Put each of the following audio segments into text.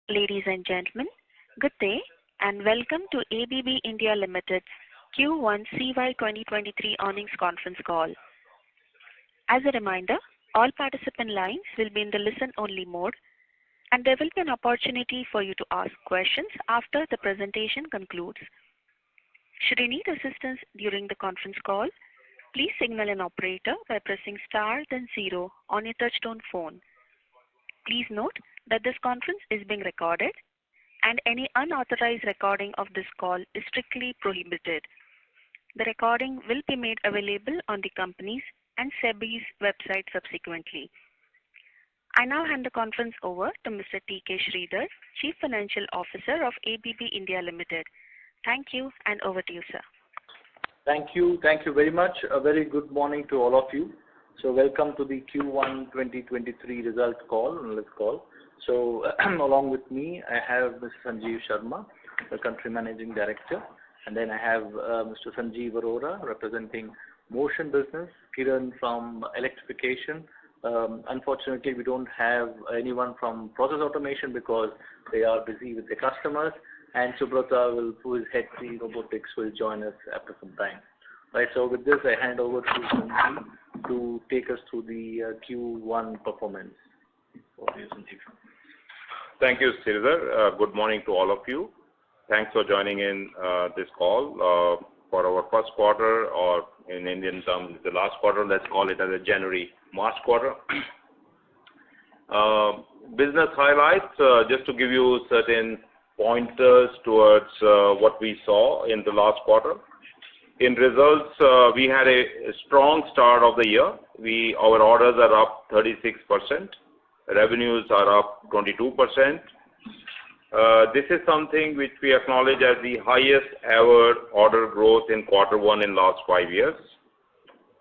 Ladies and gentlemen, good day and welcome to ABB India Limited's Q1 CY 2023 earnings conference call. As a reminder, all participant lines will be in the listen-only mode, and there will be an opportunity for you to ask questions after the presentation concludes. Should you need assistance during the conference call, please signal an operator by pressing star then 0 on your touchtone phone. Please note that this conference is being recorded and any unauthorized recording of this call is strictly prohibited. The recording will be made available on the company's and SEBI's website subsequently. I now hand the conference over to Mr. T.K. Sridhar, Chief Financial Officer of ABB India Limited. Thank you, and over to you, sir. Thank you very much. A very good morning to all of you. So welcome to the Q1 2023 result call, analyst call. So along with me, I have Mr. Sanjeev Sharma, the Country Managing Director, and then I have Mr. Sanjeev Arora representing Motion Business, Kiran from Electrification. Unfortunately, we don't have anyone from Process Automation because they are busy with the customers, and Subrata, who is head the robotics, will join us after some time. Right, so with this, I hand over to Sanjeev to take us through the Q1 performance. Over to you, Sanjeev. Thank you, Sridhar. Good morning to all of you. Thanks for joining in this call for our first quarter, or in Indian terms, the last quarter. Let's call it as a January-March quarter. Business highlights, just to give you certain pointers towards what we saw in the last quarter. In results, we had a strong start of the year. Our orders are up 36%. Revenues are up 22%. This is something which we acknowledge as the highest ever order growth in quarter one in last 5 years.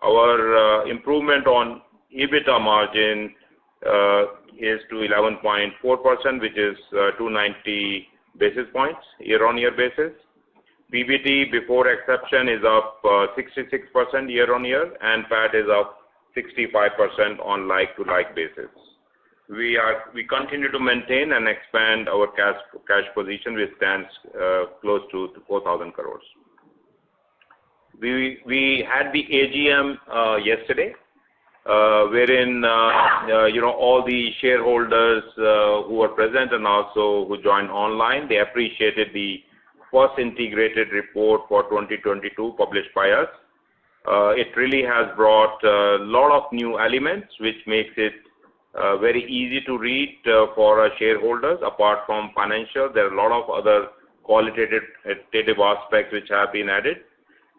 Our improvement on EBITDA margin is to 11.4%, which is 290 basis points year-on-year basis. PBT before exception is up 66% year-on-year, and PAT is up 65% on like-to-like basis. We continue to maintain and expand our cash position, which stands close to 4,000 crores. We had the AGM yesterday, wherein all the shareholders who were present and also who joined online, they appreciated the first integrated report for 2022 published by us. It really has brought a lot of new elements, which makes it very easy to read for our shareholders. Apart from financial, there are a lot of other qualitative aspects which have been added,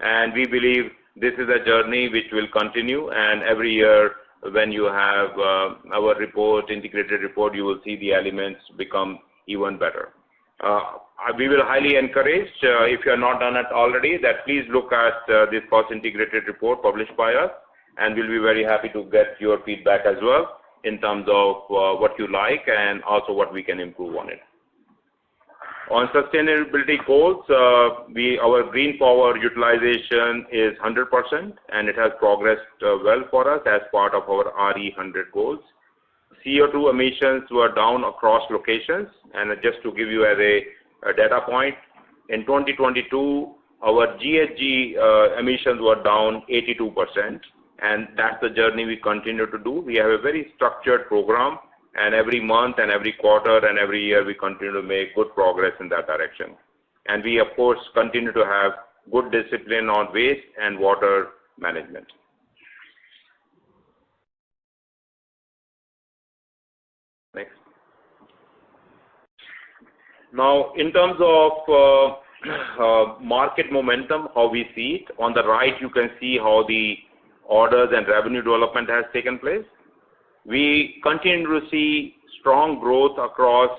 and we believe this is a journey which will continue, and every year when you have our report, integrated report, you will see the elements become even better. We will highly encourage, if you have not done it already, that please look at this first integrated report published by us, and we'll be very happy to get your feedback as well in terms of what you like and also what we can improve on it. On sustainability goals, our green power utilization is 100%, and it has progressed well for us as part of our RE100 goals. CO2 emissions were down across locations, and just to give you as a data point, in 2022, our GHG emissions were down 82%, and that's the journey we continue to do. We have a very structured program, and every month and every quarter and every year we continue to make good progress in that direction. And we, of course, continue to have good discipline on waste and water management. Next. Now, in terms of market momentum, how we see it, on the right you can see how the orders and revenue development has taken place. We continue to see strong growth across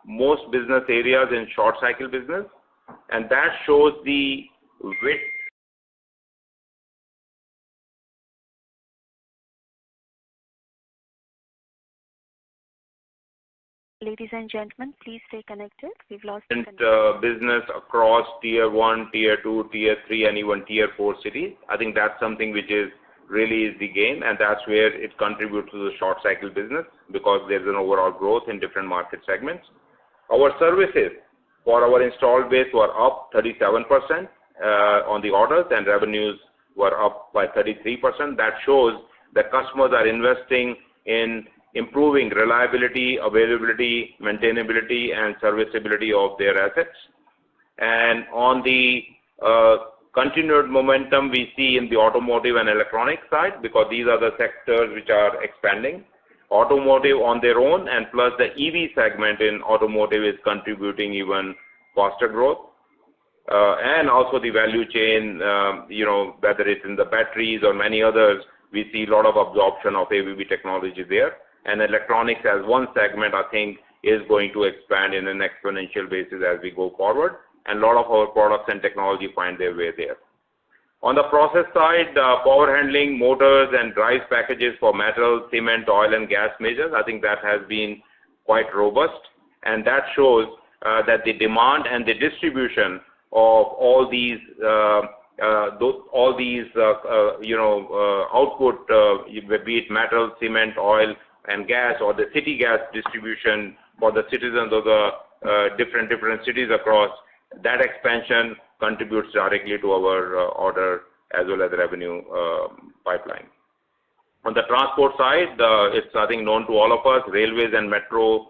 most business areas in short cycle business, and that shows the width. Ladies and gentlemen, please stay connected. We've lost business across tier 1, tier 2, tier 3, and even tier 4 cities. I think that's something which is really is the game, and that's where it contributes to the short cycle business, because there's an overall growth in different market segments. Our services for our installed base were up 37% on the orders, and revenues were up by 33%. That shows that customers are investing in improving reliability, availability, maintainability, and serviceability of their assets. And on the continued momentum we see in the automotive and electronic side, because these are the sectors which are expanding. Automotive on their own, and plus the EV segment in automotive is contributing even faster growth. And also the value chain, whether it's in the batteries or many others, we see a lot of absorption of ABB technology there. And electronics as one segment, I think, is going to expand in an exponential basis as we go forward. And a lot of our products and technology find their way there. On the process side, power handling, motors and drives packages for metal, cement, oil and gas majors, I think that has been quite robust. And that shows that the demand and the distribution of all these output, be it metal, cement, oil and gas, or the city gas distribution for the citizens of the different cities across, that expansion contributes directly to our order as well as revenue pipeline. On the transport side, it's, I think, known to all of us, railways and metro,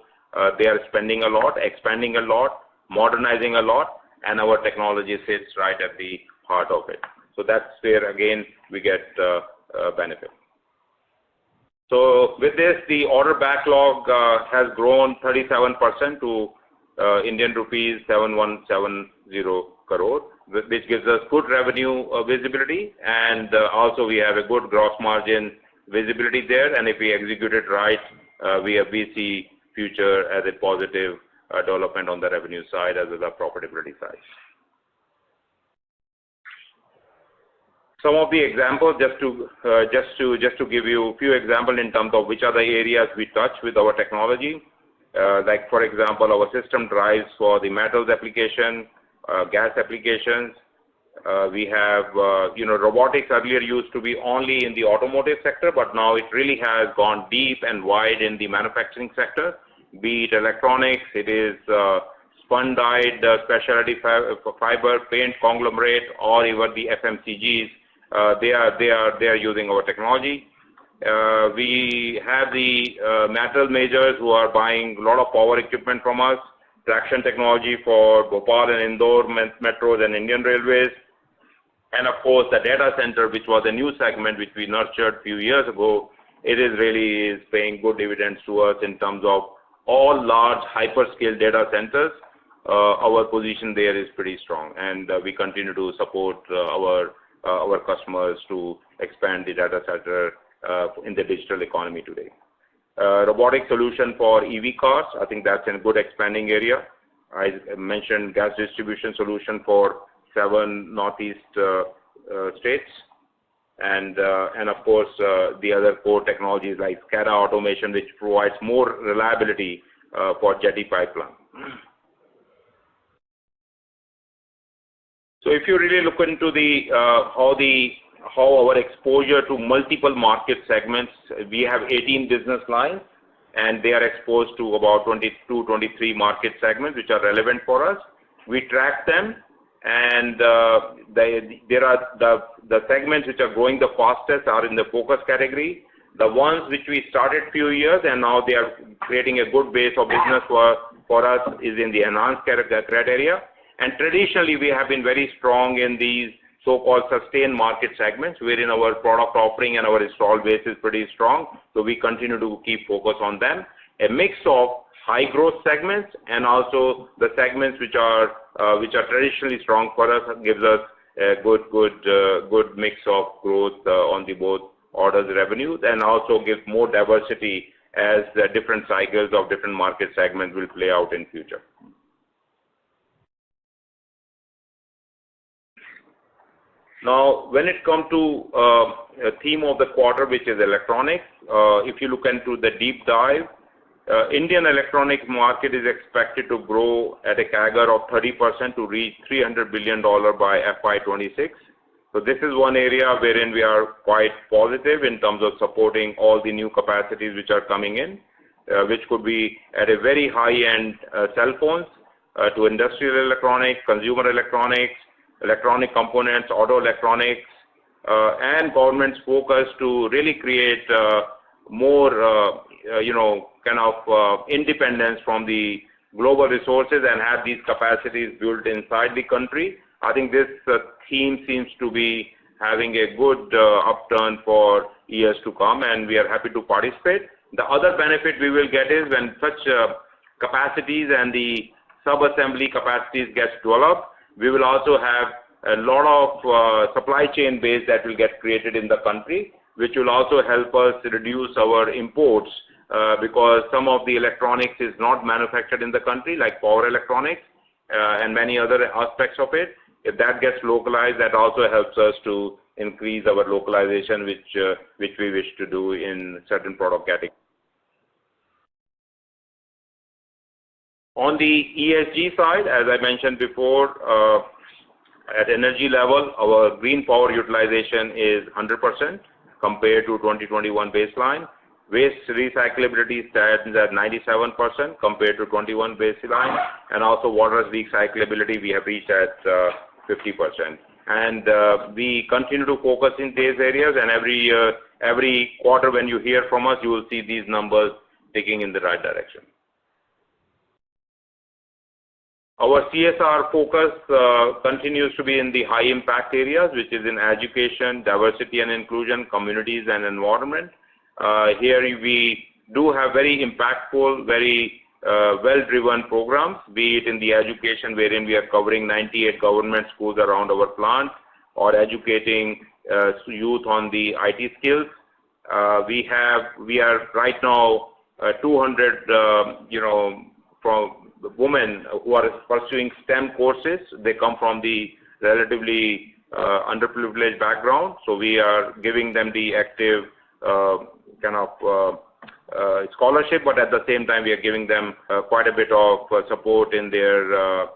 they are spending a lot, expanding a lot, modernizing a lot, and our technology sits right at the heart of it. So that's where, again, we get benefit. So with this, the order backlog has grown 37% to Indian rupees 7170 crore, which gives us good revenue visibility, and also we have a good gross margin visibility there. And if we execute it right, we see future as a positive development on the revenue side as well as the profitability side. Some of the examples, just to give you a few examples in terms of which are the areas we touch with our technology. Like for example, our system drives for the metals application, gas applications. We have, robotics earlier used to be only in the automotive sector, but now it really has gone deep and wide in the manufacturing sector. Be it electronics, it is spun dyed specialty fiber, paint conglomerate, or even the FMCGs. They are using our technology. We have the metal majors who are buying a lot of power equipment from us, traction technology for Bhopal and Indore metros and Indian Railways. And of course, the data center, which was a new segment which we nurtured a few years ago, it is really paying good dividends to us in terms of all large hyperscale data centers. Our position there is pretty strong, and we continue to support our customers to expand the data center in the digital economy today. Robotic solution for EV cars, I think that's a good expanding area. I mentioned gas distribution solution for 7 northeast states, and of course the other core technologies like SCADA automation, which provides more reliability for jetty pipeline. So if you really look into the how our exposure to multiple market segments, we have 18 business lines, and they are exposed to about 22, 23 market segments which are relevant for us. We track them, and there are the segments which are growing the fastest are in the focus category. The ones which we started few years and now they are creating a good base of business for us is in the enhanced criteria. And traditionally we have been very strong in these so-called sustained market segments, wherein our product offering and our installed base is pretty strong. So we continue to keep focus on them. A mix of high growth segments and also the segments which are traditionally strong for us gives us a good mix of growth on the both orders revenues, and also gives more diversity as the different cycles of different market segments will play out in future. Now, when it comes to a theme of the quarter, which is electronics, if you look into the deep dive, Indian electronics market is expected to grow at a CAGR of 30% to reach $300 billion by FY26. So this is one area wherein we are quite positive in terms of supporting all the new capacities which are coming in. which could be at a very high-end cell phones, to industrial electronics, consumer electronics, electronic components, auto electronics, and government's focus to really create more, kind of independence from the global resources and have these capacities built inside the country. I think this theme seems to be having a good upturn for years to come, and we are happy to participate. The other benefit we will get is when such capacities and the sub-assembly capacities gets developed, we will also have a lot of supply chain base that will get created in the country, which will also help us reduce our imports because some of the electronics is not manufactured in the country, like power electronics and many other aspects of it. If that gets localized, that also helps us to increase our localization, which we wish to do in certain product categories. On the ESG side, as I mentioned before, at energy level, our green power utilization is 100% compared to 2021 baseline. Waste recyclability stands at 97% compared to 21 baseline, and also water recyclability we have reached at 50%. And we continue to focus in these areas, and every quarter when you hear from us, you will see these numbers taking in the right direction. Our CSR focus continues to be in the high impact areas, which is in education, diversity and inclusion, communities and environment. Here we do have very impactful, very well-driven programs, be it in the education wherein we are covering 98 government schools around our plant, or educating youth on the IT skills. We are right now 200, from women who are pursuing STEM courses. They come from the relatively underprivileged background, so we are giving them the active kind of scholarship, but at the same time we are giving them quite a bit of support in their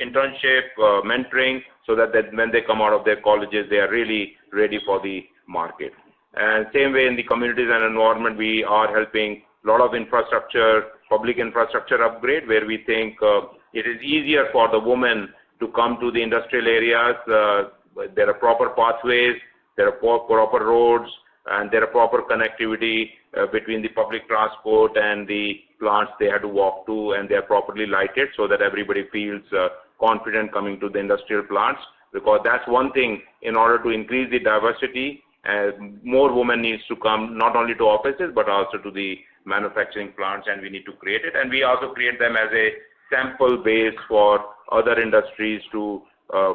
internship, mentoring, so that when they come out of their colleges, they are really ready for the market. And same way in the communities and environment, we are helping a lot of infrastructure, public infrastructure upgrade, where we think it is easier for the women to come to the industrial areas. There are proper pathways, there are proper roads, and there are proper connectivity between the public transport and the plants they have to walk to, and they are properly lighted so that everybody feels confident coming to the industrial plants, because that's one thing. In order to increase the diversity, more women needs to come not only to offices but also to the manufacturing plants, and we need to create it, and we also create them as a sample base for other industries to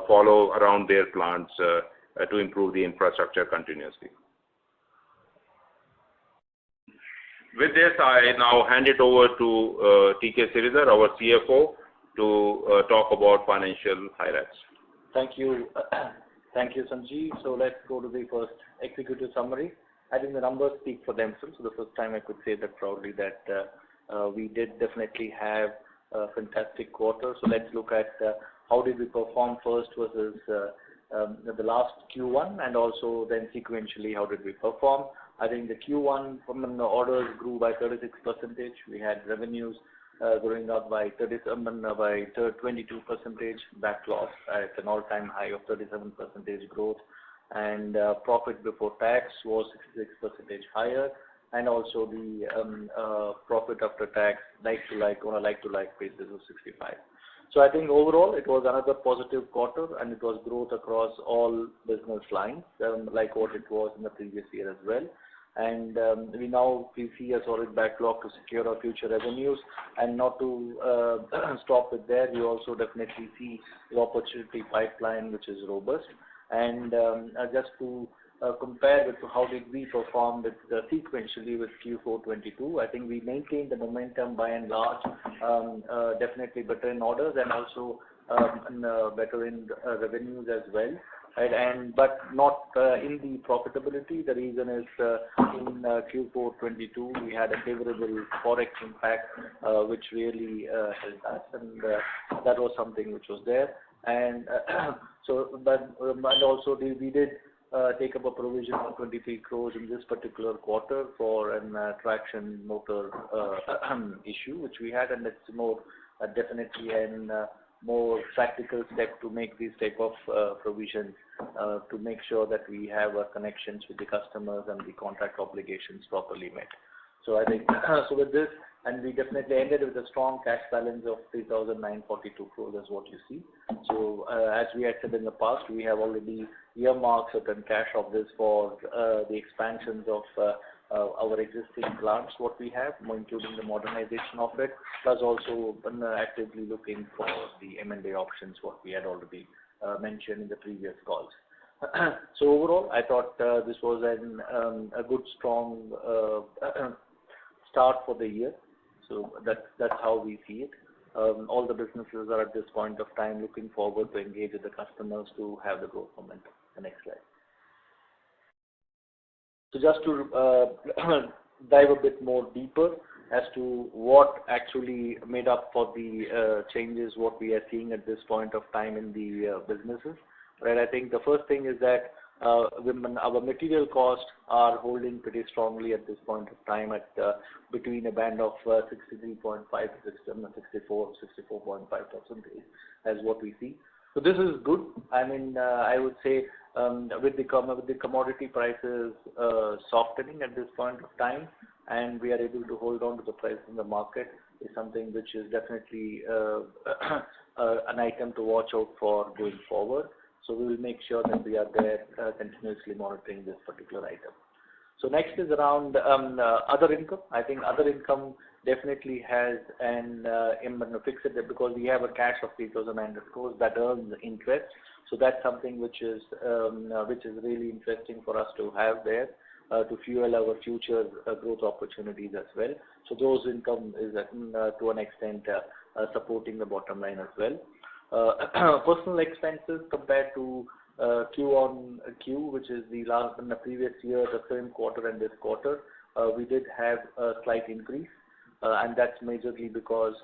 follow around their plants to improve the infrastructure continuously. With this, I now hand it over to TK Sridhar, our CFO, to talk about financial highlights. Thank you. Thank you, Sanjeev. So let's go to the first executive summary. I think the numbers speak for themselves. So the first time I could say that proudly that we did definitely have a fantastic quarter. So let's look at how did we perform first versus the last Q1, and also then sequentially how did we perform. I think the Q1 from the orders grew by 36%. We had revenues growing up by 22%, backlog at an all-time high of 37% growth, and profit before tax was 66% higher, and also the profit after tax on a like-to-like basis was 65. So I think overall it was another positive quarter, and it was growth across all business lines, like what it was in the previous year as well. And we see a solid backlog to secure our future revenues, and not to stop it there. We also definitely see the opportunity pipeline, which is robust. And just to compare with how did we perform with sequentially with Q4 22, I think we maintained the momentum by and large, definitely better in orders and also better in revenues as well. Right, but not in the profitability. The reason is in Q4 22 we had a favorable forex impact, which really helped us, and that was something which was there. And so, but and also we did take up a provision of 23 crores in this particular quarter for an traction motor issue which we had, and it's more definitely an more practical step to make these type of provisions to make sure that we have our connections with the customers and the contract obligations properly met. So I think so with this, and we definitely ended with a strong cash balance of 3,942 crores, is what you see. So as we had said in the past, we have already earmarked certain cash of this for the expansions of our existing plants, what we have, including the modernization of it, plus also actively looking for the M&A options, what we had already mentioned in the previous calls. So overall, I thought this was a good, strong start for the year. So that's how we see it. All the businesses are at this point of time looking forward to engage with the customers to have the growth momentum. The next slide. So just to dive a bit more deeper as to what actually made up for the changes what we are seeing at this point of time in the businesses. Right, I think the first thing is that our material costs are holding pretty strongly at this point of time at between a band of 63.5 to 64.5% as what we see. So this is good. I mean, I would say with the commodity prices softening at this point of time, and we are able to hold on to the price in the market, is something which is definitely an item to watch out for going forward. So we will make sure that we are there continuously monitoring this particular item. So next is around other income. I think other income definitely has an fixed because we have a cash of 3,900 crores that earns interest. So that's something which is really interesting for us to have there to fuel our future growth opportunities as well. So those income is to an extent supporting the bottom line as well. Personal expenses compared to Q on Q, which is the last in the previous year, the same quarter and this quarter, we did have a slight increase, and that's majorly because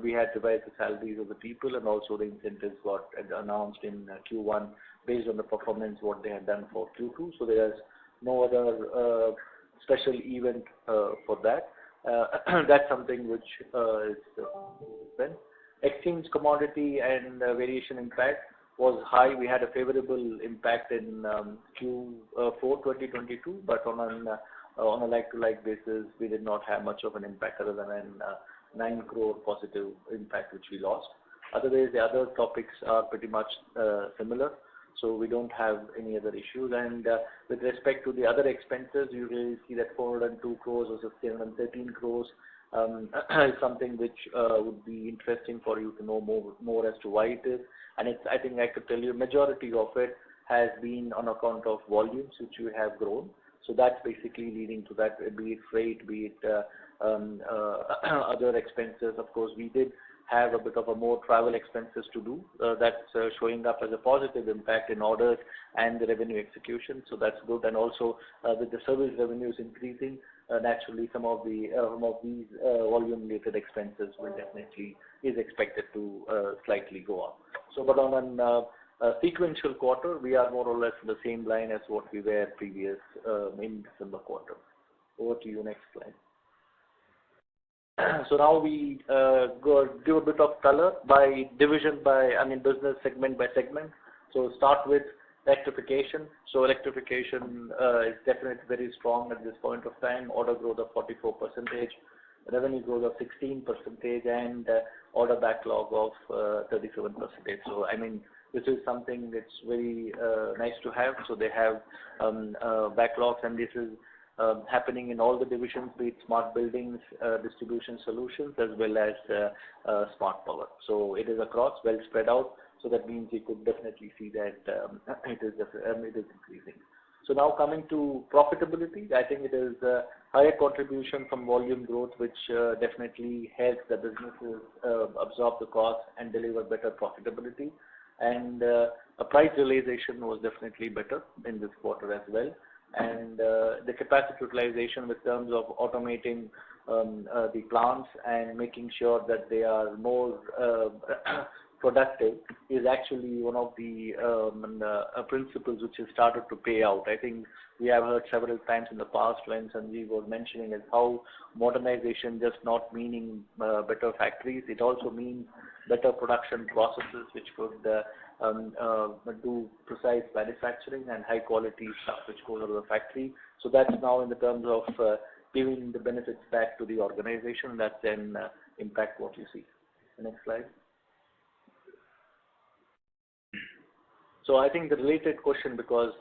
we had revised the salaries of the people, and also the incentives got announced in Q1 based on the performance what they had done for Q2. So there's no other special event for that. That's something which is then. Exchange commodity and variation impact was high. We had a favorable impact in Q4 2022, but on a like-to-like basis, we did not have much of an impact other than a 9 crore positive impact which we lost. Otherwise, the other topics are pretty much similar, so we don't have any other issues. And with respect to the other expenses, you really see that 402 crores versus 313 crores. Is something which would be interesting for you to know more as to why it is. And it's, I think I could tell you, majority of it has been on account of volumes which we have grown. So that's basically leading to that, be it freight, be it other expenses. Of course, we did have a bit of a more travel expenses to do. That's showing up as a positive impact in orders and the revenue execution. So that's good. And also with the service revenues increasing, naturally some of these volume-related expenses will definitely is expected to slightly go up. So, but on a sequential quarter, we are more or less in the same line as what we were previous in December quarter. Over to you, next slide. So now we give a bit of color by division, business segment by segment. So start with electrification. So electrification is definitely very strong at this point of time. Order growth of 44%, revenue growth of 16%, and order backlog of 37%. So I mean, this is something that's very nice to have. So they have backlogs, and this is happening in all the divisions, be it smart buildings, distribution solutions, as well as smart power. So it is across, well spread out. So that means you could definitely see that it is increasing. So now coming to profitability, I think it is a higher contribution from volume growth, which definitely helps the businesses absorb the cost and deliver better profitability. And a price realization was definitely better in this quarter as well. And the capacity utilization with terms of automating the plants and making sure that they are more productive is actually one of the principles which has started to pay out. I think we have heard several times in the past when Sanjeev was mentioning is how modernization just not meaning better factories, it also means better production processes which could do precise manufacturing and high quality stuff which goes out of the factory. So that's now in the terms of giving the benefits back to the organization. That's then impact what you see. The next slide. So I think the related question, because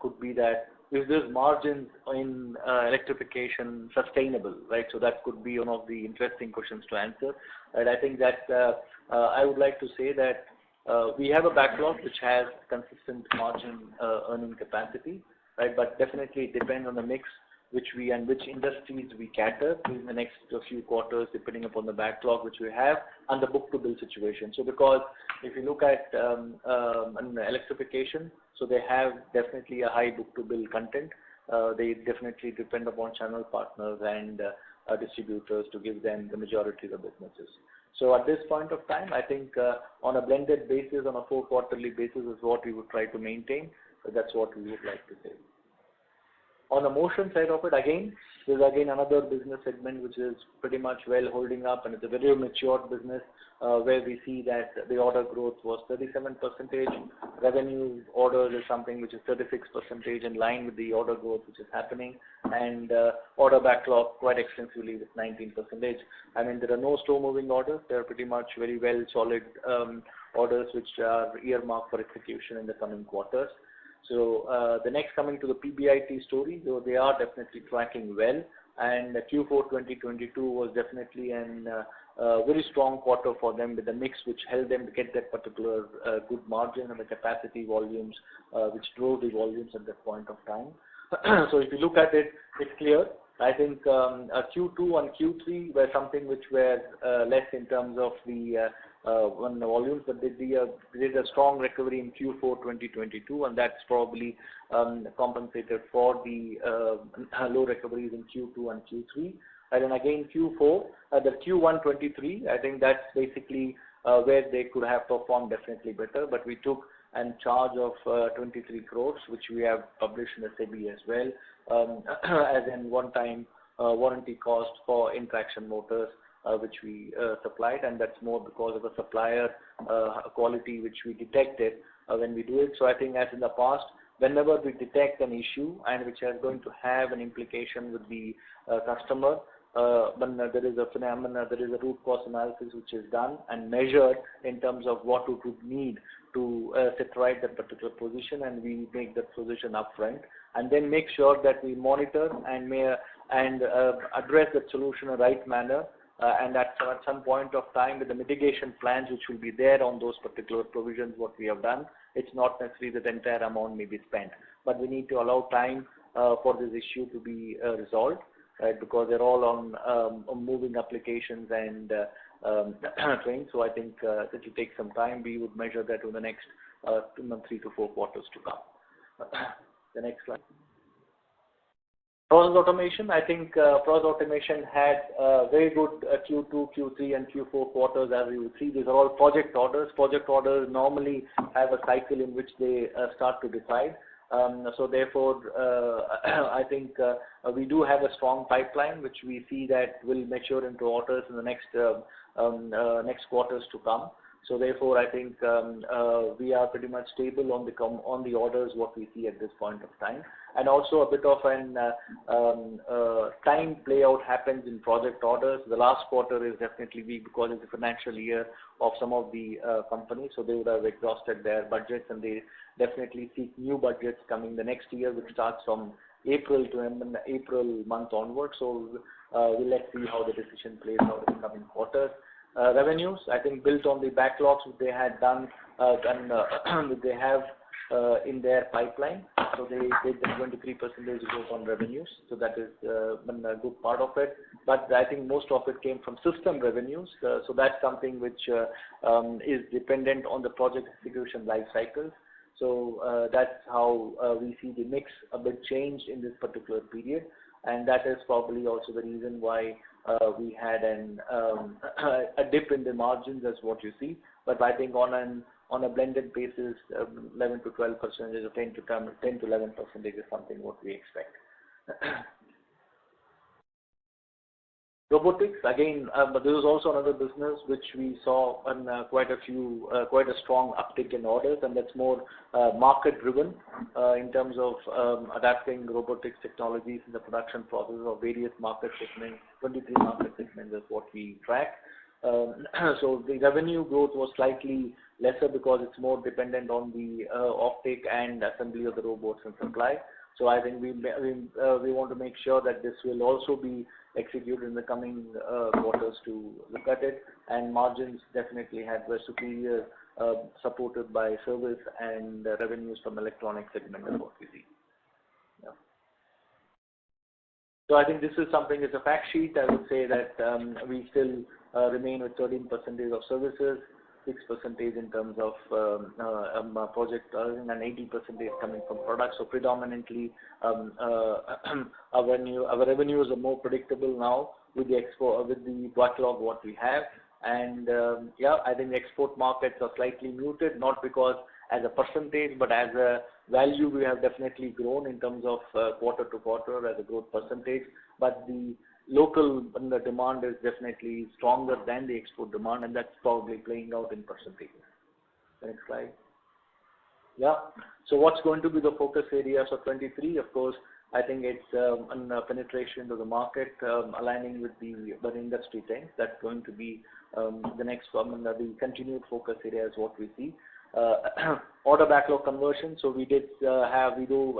could be that is this margins in electrification sustainable, right? So that could be one of the interesting questions to answer. And I think that I would like to say that we have a backlog which has consistent margin earning capacity, right? But definitely it depends on the mix which we and which industries we cater in the next few quarters, depending upon the backlog which we have and the book-to-bill situation. So because if you look at electrification, so they have definitely a high book-to-bill content. They definitely depend upon channel partners and distributors to give them the majority of the businesses. So at this point of time, I think on a blended basis, on a 4 quarterly basis is what we would try to maintain. So that's what we would like to say. On the motion side of it, again, there's again another business segment which is pretty much well holding up, and it's a very mature business where we see that the order growth was 37%. Revenue orders is something which is 36% in line with the order growth which is happening, and order backlog quite extensively with 19%. I mean, there are no slow-moving orders. They are pretty much very well solid orders which are earmarked for execution in the coming quarters. So the next coming to the PBIT story, though they are definitely tracking well, and Q4 2022 was definitely a very strong quarter for them with the mix which helped them to get that particular good margin and the capacity volumes which drove the volumes at that point of time. So if you look at it, it's clear. I think Q2 and Q3 were something which were less in terms of the volumes, but they did a strong recovery in Q4 2022, and that's probably compensated for the low recoveries in Q2 and Q3. And then again Q4, the Q1 23, I think that's basically where they could have performed definitely better, but we took a charge of 23 crores, which we have published in the SEBI as well, as in one-time warranty cost for in-traction motors, which we supplied, and that's more because of the supplier quality which we detected when we do it. So I think as in the past, whenever we detect an issue and which is going to have an implication with the customer, when there is a phenomena, there is a root cause analysis which is done and measured in terms of what we would need to set right that particular position, and we make that position upfront, and then make sure that we monitor and address that solution in the right manner. And at some point of time with the mitigation plans which will be there on those particular provisions what we have done, it's not necessarily that the entire amount may be spent, but we need to allow time for this issue to be resolved, right, because they're all on moving applications and trains. So I think that will take some time. We would measure that in the next 3 to 4 quarters to come. The next slide. Process automation, I think process automation had very good Q2, Q3 and Q4 quarters. As you will see, these are all project orders. Project orders normally have a cycle in which they start to decide. So therefore, I think we do have a strong pipeline which we see that will mature into orders in the next quarters to come. So therefore, I think we are pretty much stable on the orders what we see at this point of time, and also a bit of an time play out happens in project orders. The last quarter is definitely weak because it's the financial year of some of the companies, so they would have exhausted their budgets, and they definitely seek new budgets coming the next year, which starts from April month onwards. So let's see how the decision plays out in the coming quarters. Revenues, I think, built on the backlogs which they had done and they have in their pipeline. So they did the 23% growth on revenues. So that is a good part of it. But I think most of it came from system revenues. So that's something which is dependent on the project execution life cycles. So that's how we see the mix a bit changed in this particular period. And that is probably also the reason why we had a dip in the margins, as what you see. But I think on a blended basis, 11 to 12%, or 10 to 11% is something what we expect. Robotics, again, but this is also another business which we saw quite a strong uptick in orders, and that's more market driven in terms of adapting robotics technologies in the production process of various market segments. 23 market segments is what we track. So the revenue growth was slightly lesser because it's more dependent on the offtake and assembly of the robots and supply. So I think we want to make sure that this will also be executed in the coming quarters to look at it, and margins definitely were superior, supported by service and revenues from electronic segment is what we see. Yeah. So I think this is something, as a fact sheet, I would say that we still remain with 13% of services, 6% in terms of project and 80% coming from products. So predominantly, our revenues are more predictable now with the backlog what we have. And yeah, I think the export markets are slightly muted, not because as a percentage, but as a value we have definitely grown in terms of quarter to quarter as a growth percentage. But the local demand is definitely stronger than the export demand, and that's probably playing out in percentages. Next slide. Yeah. So what's going to be the focus areas of 23? Of course, I think it's penetration to the market, aligning with the industry trends. That's going to be the next one, the continued focus area is what we see. Order backlog conversion. So we do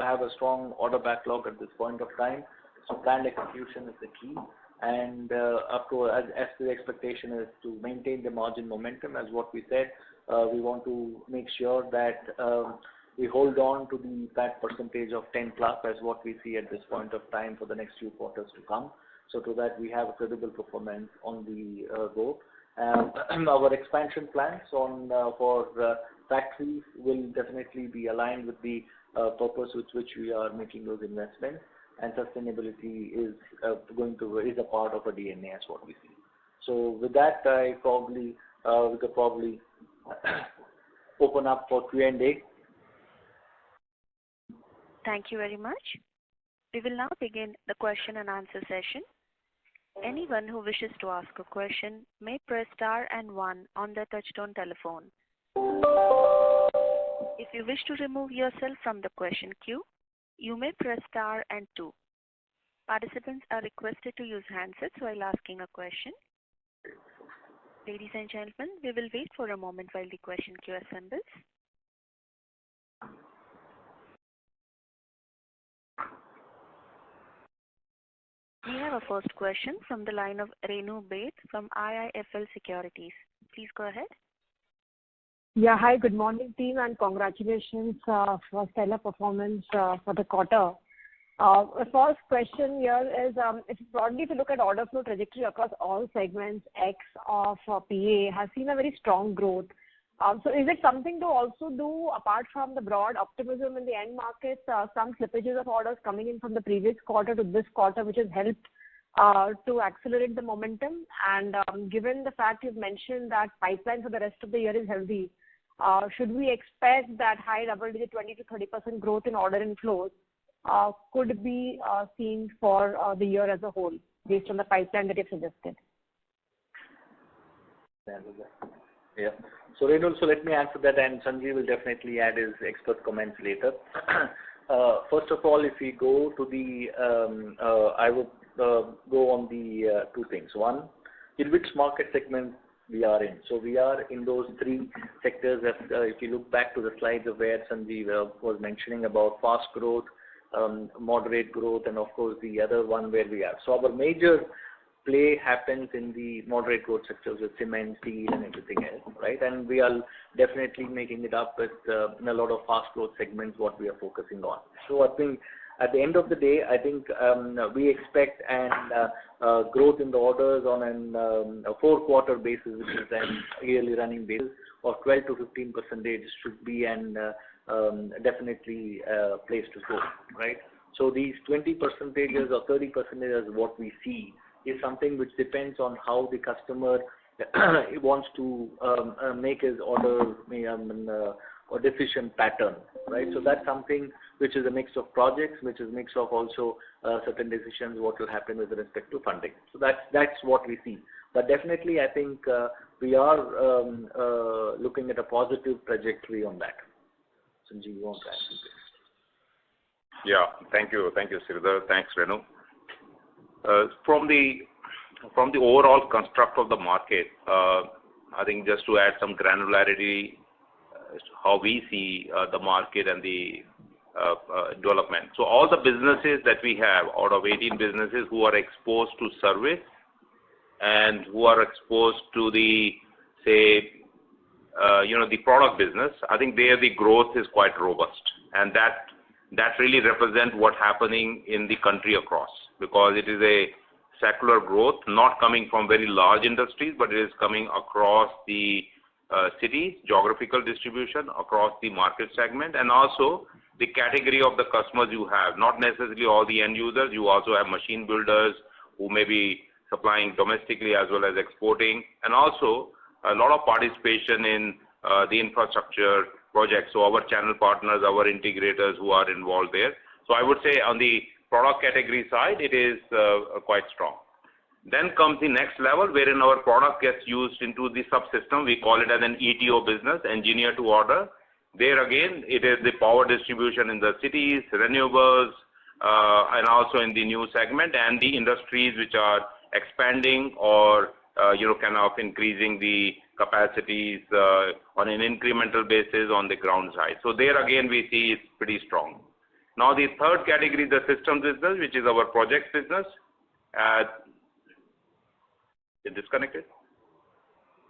have a strong order backlog at this point of time. So planned execution is the key, and of course, as the expectation is to maintain the margin momentum, as what we said, we want to make sure that we hold on to that percentage of 10 plus as what we see at this point of time for the next few quarters to come. So to that we have a credible performance on the go. Our expansion plans for factories will definitely be aligned with the purpose with which we are making those investments. And sustainability is a part of our DNA, as what we see. So with that, we could probably open up for Q&A. Thank you very much. We will now begin the question and answer session. Anyone who wishes to ask a question may press star and 1 on their touchtone telephone. If you wish to remove yourself from the question queue, you may press star and 2. Participants are requested to use handsets while asking a question. Ladies and gentlemen, we will wait for a moment while the question queue assembles. We have a first question from the line of Renu Baid from IIFL Securities. Please go ahead. Yeah, hi, good morning team, and congratulations for stellar performance for the quarter. The first question here is, if you look at order flow trajectory across all segments, X of PA has seen a very strong growth. So is it something to also do, apart from the broad optimism in the end markets, some slippages of orders coming in from the previous quarter to this quarter, which has helped to accelerate the momentum? And given the fact you've mentioned that pipeline for the rest of the year is healthy, should we expect that high double-digit 20 to 30% growth in order inflows could be seen for the year as a whole, based on the pipeline that you've suggested? Yeah. So Renu, let me answer that, and Sanjeev will definitely add his expert comments later. First of all, if we go to I would go on the two things. One, in which market segment we are in. So we are in those three sectors. If you look back to the slides of where Sanjeev was mentioning about fast growth, moderate growth, and of course the other one where we are. So our major play happens in the moderate growth sectors with cement, steel, and everything else, right? And we are definitely making it up with a lot of fast growth segments what we are focusing on. So I think at the end of the day, I think we expect growth in the orders on a 4-quarter basis, which is an yearly running basis of 12 to 15% should be definitely a place to go, right? So these 20% or 30% is what we see is something which depends on how the customer wants to make his order or decision pattern, right? So that's something which is a mix of projects, which is a mix of also certain decisions what will happen with respect to funding. So that's what we see. But definitely, I think we are looking at a positive trajectory on that. Sanjeev, you want to add something? Yeah, thank you, Sridhar. Thanks, Renu. From the overall construct of the market, I think just to add some granularity as to how we see the market and the development. So all the businesses that we have, out of 18 businesses who are exposed to service and who are exposed to the, say, the product business, I think there the growth is quite robust, and that really represents what's happening in the country across, because it is a secular growth, not coming from very large industries, but it is coming across the cities, geographical distribution, across the market segment, and also the category of the customers you have. Not necessarily all the end users. You also have machine builders who may be supplying domestically as well as exporting, and also a lot of participation in the infrastructure projects. So our channel partners, our integrators who are involved there. So I would say on the product category side, it is quite strong. Then comes the next level, wherein our product gets used into the subsystem. We call it as an ETO business, engineer to order. There again, it is the power distribution in the cities, renewables, and also in the new segment, and the industries which are expanding or kind of increasing the capacities on an incremental basis on the ground side. So there again, we see it's pretty strong. Now the third category, the systems business, which is our projects business. Is disconnected?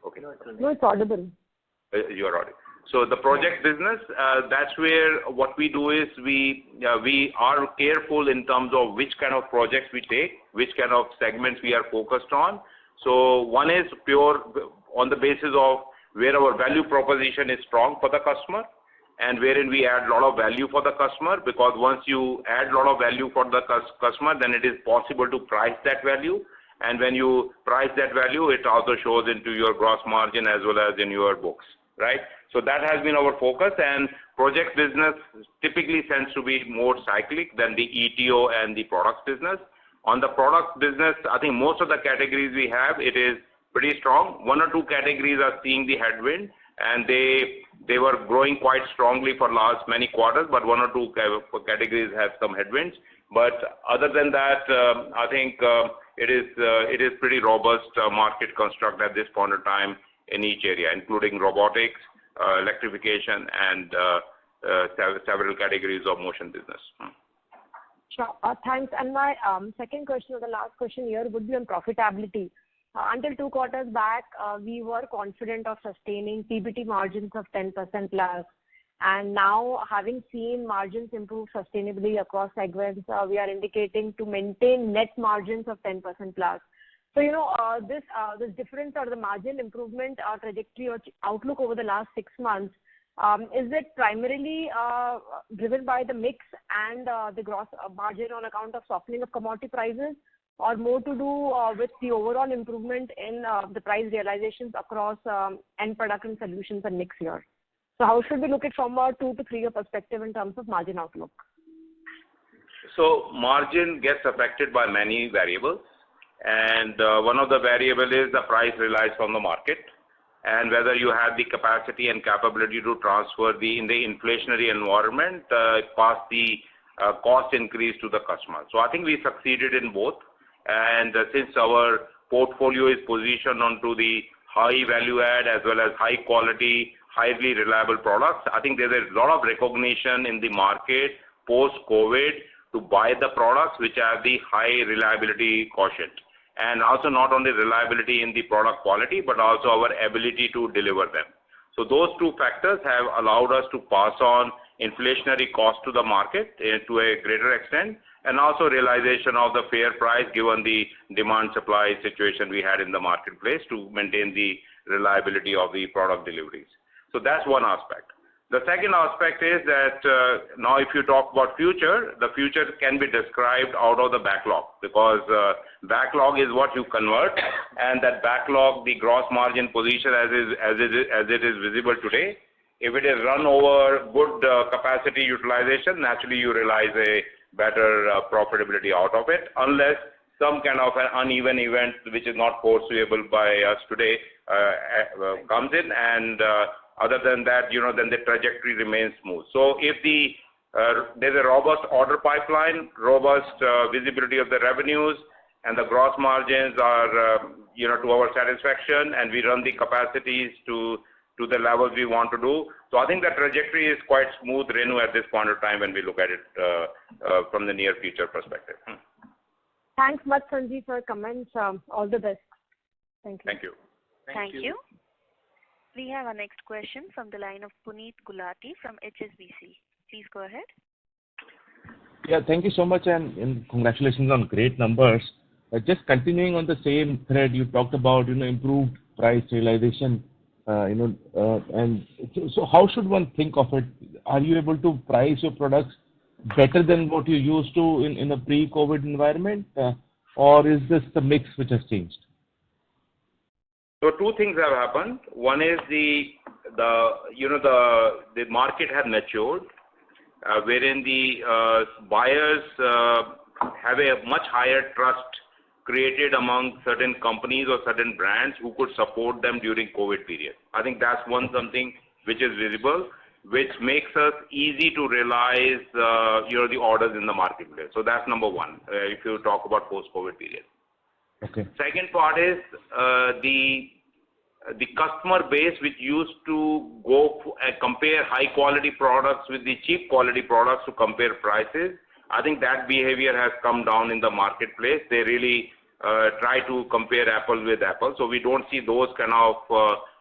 Okay. No, it's audible. You are audible. So the project business, that's where what we do is we are careful in terms of which kind of projects we take, which kind of segments we are focused on. So one is pure on the basis of where our value proposition is strong for the customer, and wherein we add a lot of value for the customer, because once you add a lot of value for the customer, then it is possible to price that value. And when you price that value, it also shows into your gross margin as well as in your books, right? So that has been our focus, and project business typically tends to be more cyclic than the ETO and the products business. On the product business, I think most of the categories we have, it is pretty strong. One or two categories are seeing the headwind, and they were growing quite strongly for last many quarters, but one or two categories have some headwinds. But other than that, I think it is pretty robust market construct at this point of time in each area, including robotics, electrification, and several categories of motion business. Sure. Thanks. And my second question, or the last question here, would be on profitability. Until 2 quarters back, we were confident of sustaining PBT margins of 10% plus. And now, having seen margins improve sustainably across segments, we are indicating to maintain net margins of 10% plus. So, this difference or the margin improvement trajectory or outlook over the last 6 months, is it primarily driven by the mix and the gross margin on account of softening of commodity prices, or more to do with the overall improvement in the price realizations across end product and solutions and mix here? So how should we look at from a 2 to 3 year perspective in terms of margin outlook? So margin gets affected by many variables, and one of the variables is the price realized from the market, and whether you have the capacity and capability to transfer in the inflationary environment, pass the cost increase to the customer. So I think we succeeded in both, and since our portfolio is positioned onto the high value add as well as high quality, highly reliable products, I think there's a lot of recognition in the market post-COVID to buy the products which have the high reliability quotient. And also not only reliability in the product quality, but also our ability to deliver them. So those two factors have allowed us to pass on inflationary cost to the market to a greater extent, and also realization of the fair price given the demand-supply situation we had in the marketplace to maintain the reliability of the product deliveries. So that's one aspect. The second aspect is that now if you talk about future, the future can be described out of the backlog, because backlog is what you convert, and that backlog, the gross margin position as it is visible today, if it is run over good capacity utilization, naturally you realize a better profitability out of it, unless some kind of an uneven event which is not foreseeable by us today comes in, and other than that, then the trajectory remains smooth. So if there's a robust order pipeline, robust visibility of the revenues, and the gross margins are to our satisfaction, and we run the capacities to the levels we want to do. So I think the trajectory is quite smooth, Renu, at this point of time when we look at it from the near future perspective. Thanks much, Sanjeev, for your comments. All the best. Thank you. Thank you. Thank you. We have our next question from the line of Puneet Gulati from HSBC. Please go ahead. Yeah, thank you so much, and congratulations on great numbers. Just continuing on the same thread, you talked about improved price realization. And so how should one think of it? Are you able to price your products better than what you used to in a pre-COVID environment, or is this the mix which has changed? So two things have happened. One is the market has matured, wherein the buyers have a much higher trust created among certain companies or certain brands who could support them during COVID period. I think that's something which is visible, which makes us easy to realize the orders in the marketplace. So that's number one, if you talk about post-COVID period. Okay. Second part is the customer base, which used to go and compare high quality products with the cheap quality products to compare prices. I think that behavior has come down in the marketplace. They really try to compare apples with apples. So we don't see those kind of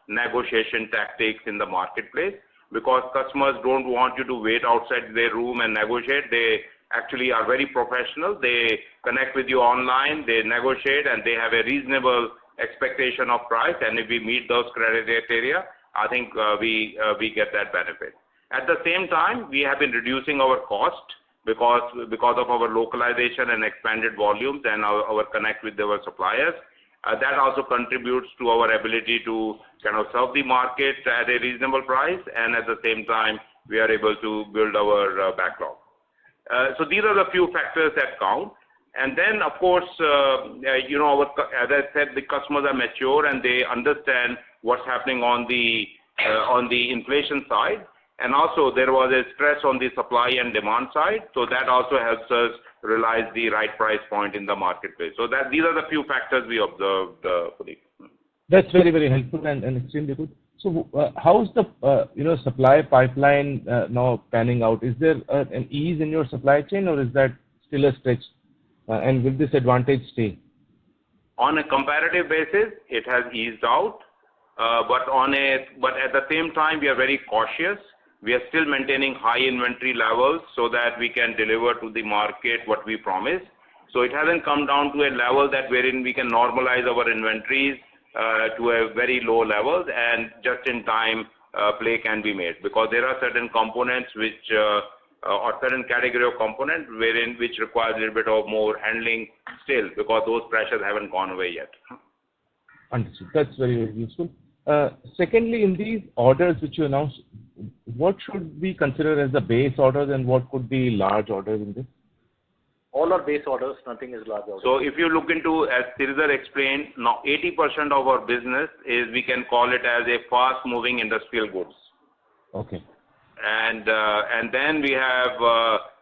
negotiation tactics in the marketplace, because customers don't want you to wait outside their room and negotiate. They actually are very professional. They connect with you online, they negotiate, and they have a reasonable expectation of price. And if we meet those criteria, I think we get that benefit. At the same time, we have been reducing our cost because of our localization and expanded volumes and our connect with our suppliers. That also contributes to our ability to kind of serve the market at a reasonable price, and at the same time, we are able to build our backlog. So these are the few factors that count. And then, of course, as I said, the customers are mature and they understand what's happening on the inflation side. And also, there was a stress on the supply and demand side. So that also helps us realize the right price point in the marketplace. So these are the few factors we observed, Puneet. That's very, very helpful and extremely good. So how's the supply pipeline now panning out? Is there an ease in your supply chain, or is that still a stretch? And will this advantage stay? On a comparative basis, it has eased out. But at the same time, we are very cautious. We are still maintaining high inventory levels so that we can deliver to the market what we promise. So it hasn't come down to a level wherein we can normalize our inventories to a very low level, and just in time play can be made, because there are certain components or certain category of component which requires a little bit of more handling still, because those pressures haven't gone away yet. Understood. That's very, very useful. Secondly, in these orders which you announced, what should we consider as the base orders, and what could be large orders in this? All are base orders, nothing is large orders. So if you look into, as Sridhar explained, now 80% of our business is, we can call it as a fast moving industrial goods. Okay. And then we have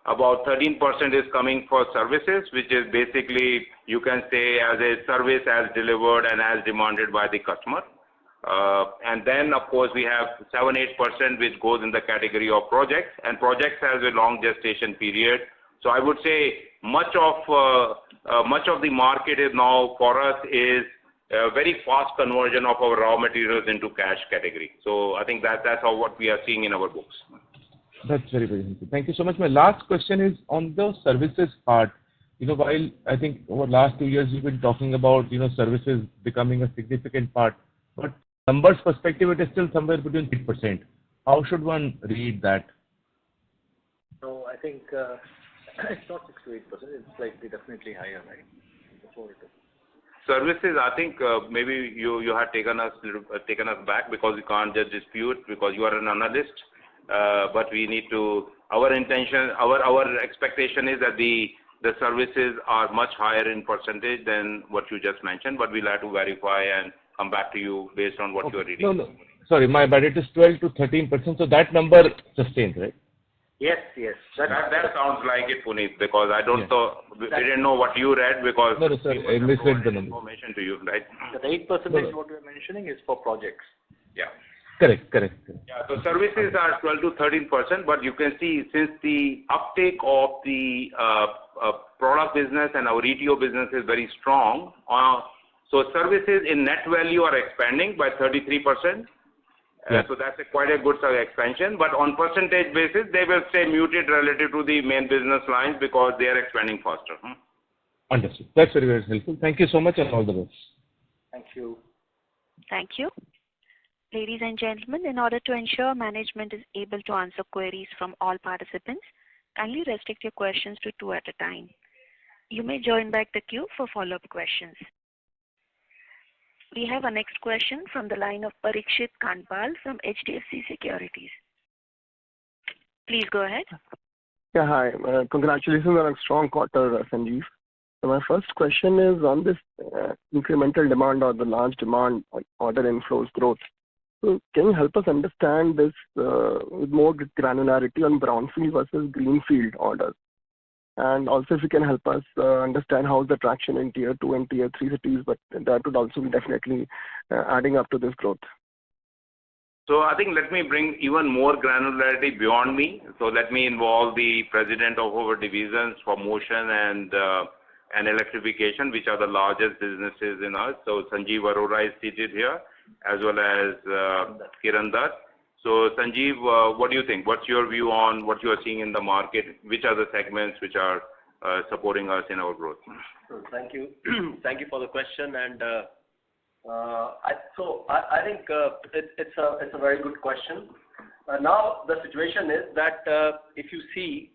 about 13% is coming for services, which is basically, you can say, as a service as delivered and as demanded by the customer. And then, of course, we have 7-8% which goes in the category of projects, and projects has a long gestation period. So I would say much of the market is now for us is a very fast conversion of our raw materials into cash category. So I think that's how what we are seeing in our books. That's very, very helpful. Thank you so much. My last question is on the services part. While I think over the last 2 years you've been talking about services becoming a significant part, but numbers perspective, it is still somewhere between 8%. How should one read that? So I think it's not 6 to 8%. It's slightly definitely higher, right? That's what it is. Services, I think maybe you had taken us back because we can't just dispute because you are an analyst. But we need to. Our intention, our expectation is that the services are much higher in percentage than what you just mentioned. But we'll have to verify and come back to you based on what you are reading. No. Sorry, my bad. It is 12 to 13%. So that number sustains, right? Yes. That sounds like it, Puneet, because I don't know, we didn't know what you read because No, sir, I misread the number. Information to you, right? The 8% what we're mentioning is for projects. Yeah. Correct. Yeah, so services are 12 to 13%, but you can see since the uptake of the product business and our ETO business is very strong, so services in net value are expanding by 33%. So that's quite a good expansion, but on percentage basis, they will stay muted relative to the main business lines because they are expanding faster. Understood. That's very, very helpful. Thank you so much and all the best. Thank you. Thank you. Ladies and gentlemen, in order to ensure management is able to answer queries from all participants, kindly restrict your questions to 2 at a time. You may join back the queue for follow-up questions. We have our next question from the line of Parikshit Kandpal from HDFC Securities. Please go ahead. Yeah, hi. Congratulations on a strong quarter, Sanjeev. So my first question is on this incremental demand or the large demand order inflows growth. So can you help us understand this with more granularity on brownfield versus greenfield orders? And also if you can help us understand how is the traction in tier 2 and tier 3 cities, but that would also be definitely adding up to this growth. So I think let me bring even more granularity beyond me. So let me involve the president of our divisions for motion and electrification, which are the largest businesses in us. So Sanjeev Arora is seated here, as well as Kiran Dutt. So Sanjeev, what do you think? What's your view on what you are seeing in the market? Which are the segments which are supporting us in our growth? Thank you. Thank you for the question. And I think it's a very good question. Now the situation is that if you see,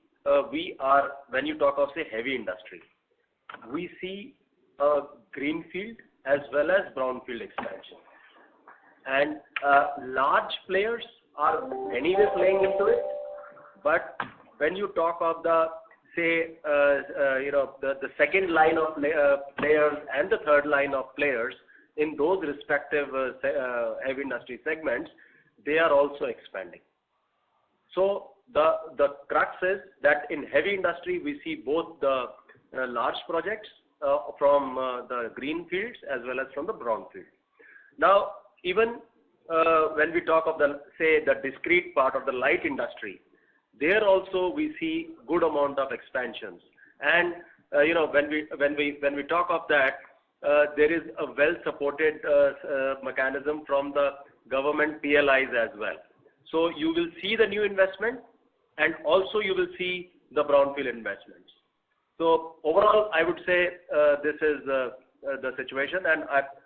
when you talk of say heavy industry, we see greenfield as well as brownfield expansion. And large players are anyway playing into it, but when you talk of the say the second line of players and the third line of players in those respective heavy industry segments, they are also expanding. So the crux is that in heavy industry we see both the large projects from the green fields as well as from the brown field. Now even when we talk of the discrete part of the light industry, there also we see good amount of expansions. And when we talk of that, there is a well supported mechanism from the government PLIs as well. So you will see the new investment and also you will see the brownfield investments. So overall, I would say this is the situation,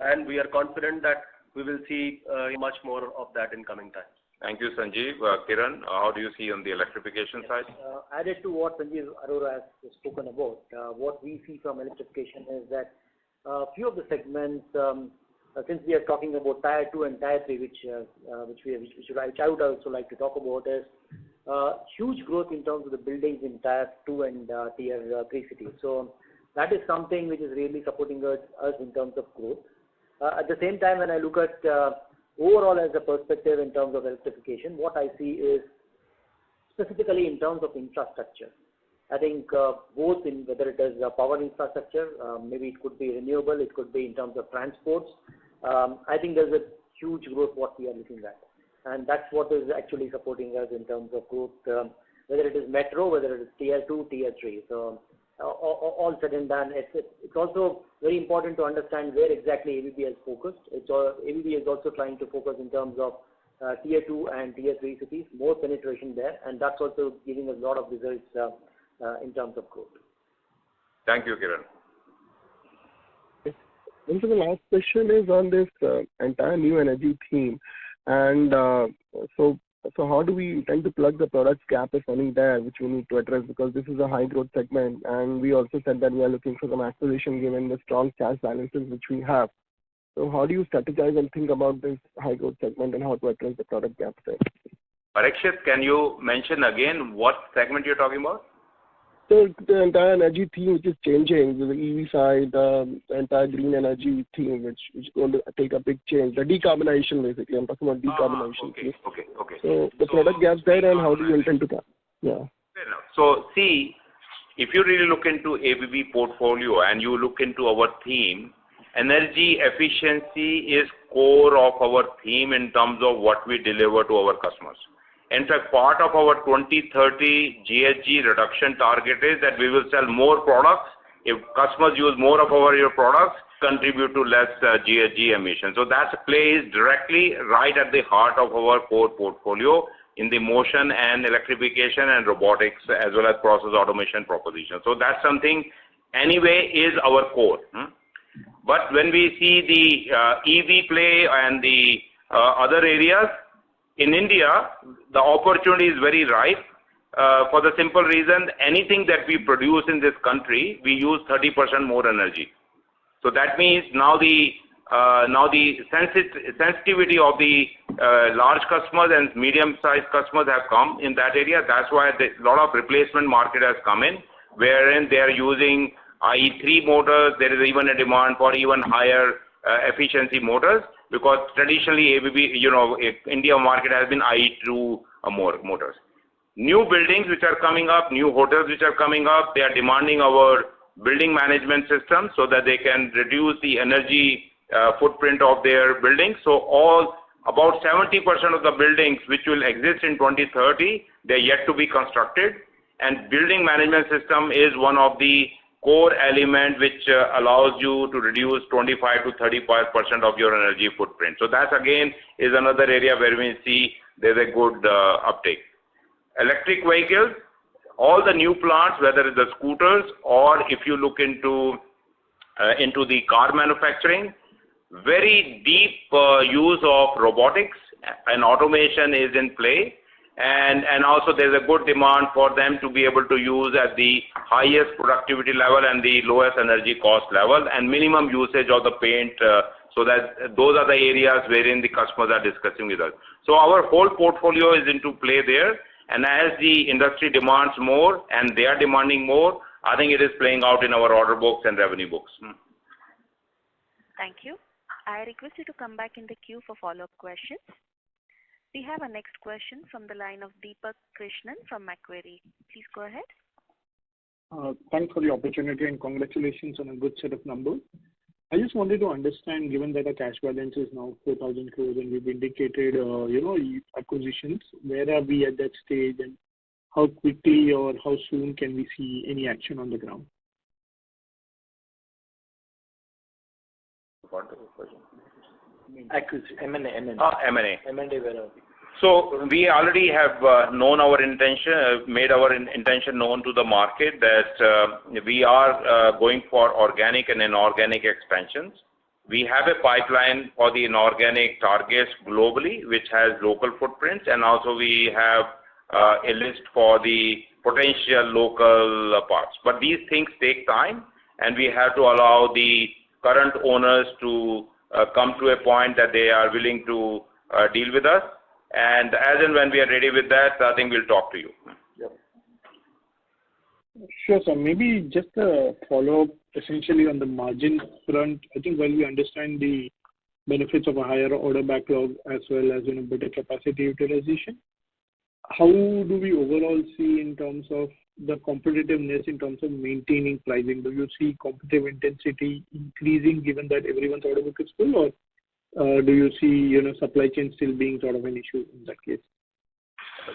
and we are confident that we will see much more of that in coming times. Thank you, Sanjeev. Kiran, how do you see on the electrification side? Added to what Sanjeev Arora has spoken about, what we see from electrification is that a few of the segments, since we are talking about tier 2 and tier 3, which I would also like to talk about, is huge growth in terms of the buildings in tier 2 and tier 3 cities. So that is something which is really supporting us in terms of growth. At the same time, when I look at overall as a perspective in terms of electrification, what I see is specifically in terms of infrastructure. I think both in whether it is power infrastructure, maybe it could be renewable, it could be in terms of transports. I think there's a huge growth what we are looking at. And that's what is actually supporting us in terms of growth, whether it is metro, whether it is tier 2, tier 3. So all said and done, it's also very important to understand where exactly ABB has focused. ABB is also trying to focus in terms of tier 2 and tier 3 cities, more penetration there, and that's also giving us a lot of results in terms of growth. Thank you, Kiran. And so the last question is on this entire new energy theme. And so So how do we intend to plug the product gap, if any, there, which we need to address, because this is a high growth segment, and we also said that we are looking for some acquisition given the strong cash balances which we have. So how do you strategize and think about this high growth segment and how to address the product gap there? Parikshit, can you mention again what segment you're talking about? So the entire energy theme which is changing, the EV side, the entire green energy theme which is going to take a big change, the decarbonization basically, I'm talking about decarbonization. Okay. So the product gaps there and how do you intend to cap? Yeah. Fair enough. So see, if you really look into ABB portfolio and you look into our theme, energy efficiency is core of our theme in terms of what we deliver to our customers. In fact, part of our 2030 GHG reduction target is that we will sell more products. If customers use more of your products, contribute to less GHG emissions. So that plays directly right at the heart of our core portfolio in the motion and electrification and robotics as well as process automation proposition. So that's something anyway is our core. But when we see the EV play and the other areas, in India, the opportunity is very ripe for the simple reason anything that we produce in this country, we use 30% more energy. So that means now the sensitivity of the large customers and medium-sized customers have come in that area. That's why a lot of replacement market has come in, wherein they are using IE3 motors. There is even a demand for even higher efficiency motors, because traditionally ABB, India market has been IE2 motors. New buildings which are coming up, new hotels which are coming up, they are demanding our building management system so that they can reduce the energy footprint of their buildings. So about 70% of the buildings which will exist in 2030, they are yet to be constructed, and building management system is one of the core element which allows you to reduce 25 to 35% of your energy footprint. So that again is another area where we see there's a good uptake. Electric vehicles, all the new plants, whether it's the scooters or if you look into the car manufacturing, very deep use of robotics and automation is in play. And also there's a good demand for them to be able to use at the highest productivity level and the lowest energy cost level and minimum usage of the paint, so that those are the areas wherein the customers are discussing with us. So our whole portfolio is into play there, and as the industry demands more and they are demanding more, I think it is playing out in our order books and revenue books. Thank you. I request you to come back in the queue for follow-up questions. We have a next question from the line of Deepak Krishnan from Macquarie. Please go ahead. Thanks for the opportunity and congratulations on a good set of numbers. I just wanted to understand, given that our cash balance is now 4,000 crores and we've indicated, acquisitions, where are we at that stage and how quickly or how soon can we see any action on the ground? Acquisition, M&A. M&A, where are we? So we already have known our intention, made our intention known to the market that we are going for organic and inorganic expansions. We have a pipeline for the inorganic targets globally, which has local footprints, and also we have a list for the potential local parts. But these things take time, and we have to allow the current owners to come to a point that they are willing to deal with us. And as and when we are ready with that, I think we'll talk to you. Yep. Sure, sir. Maybe just a follow-up essentially on the margin front. I think while we understand the benefits of a higher order backlog as well as better capacity utilization, how do we overall see in terms of the competitiveness in terms of maintaining pricing? Do you see competitive intensity increasing given that everyone's order book is full, or do you see supply chain still being sort of an issue in that case?